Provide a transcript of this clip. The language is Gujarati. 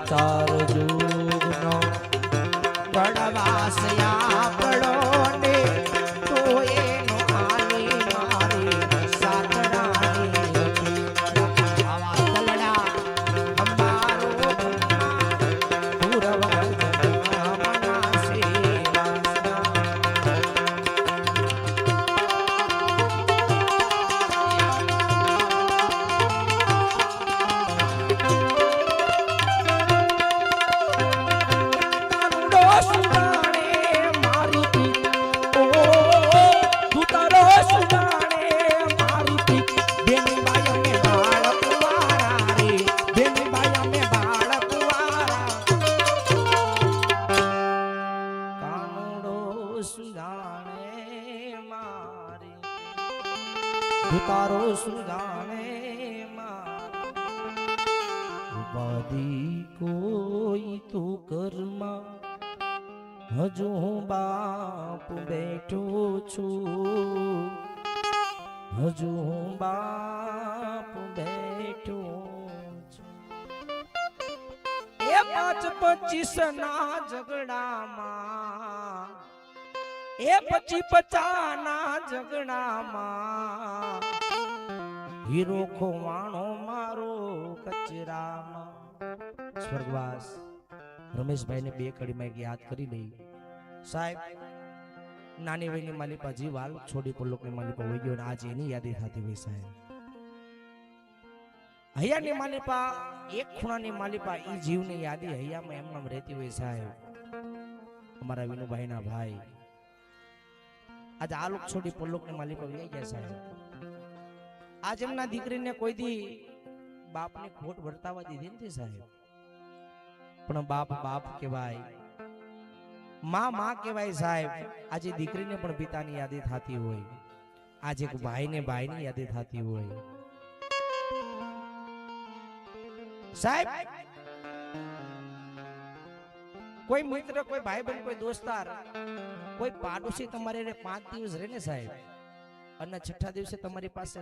ચાર જુગનો બળવાસયા પડો ને તો એનો આલી મારી સાતડાની આવા તલડા અમારો પૂરવ મનાસે તારો સુજાણે ઉપાધી કોઈ તું કરમાં હજુ હું બાપ બેઠો છું હજુ હું બાપ બેઠો છું એ 5-25 ના ઝઘડામાં એ 25-50 ના ઝઘડામાં હીરો ખોવાણો મારો કચરામાં સ્વર્ગવાસ રમેશભાઈને બે કડીમાં એક યાદ કરી લઈ સાહેબ નાની વયની માલિપા જીવાલ છોડી પલ્લોકની માલિપા હોઈ ગયો અને આજે એની યાદી થતી હોય સાહેબ હૈયાની માલિપા એક ખૂણાની માલિપા ઈ જીવની યાદી હૈયામાં એમનામ રહેતી હોય સાહેબ અમારા વિનુભાઈના ભાઈ આજે આ લોક છોડી પલ્લોકની માલિપા વહી ગયા સાહેબ આજ એમના દીકરીને કોઈ દી બાપની ખોટ વર્તાવા દીધી નથી સાહેબ પણ બાપ બાપ કહેવાય માં કહેવાય સાહેબ આજે દીકરીને પણ પિતાની યાદી થતી હોય આજે એક ભાઈને ભાઈની યાદી થતી હોય સાહેબ કોઈ મિત્ર કોઈ ભાઈબંધ કોઈ દોસ્તાર કોઈ પાડોશી તમારે 5 દિવસ રહે ને સાહેબ અને 6ઠા દિવસે તમારી પાસે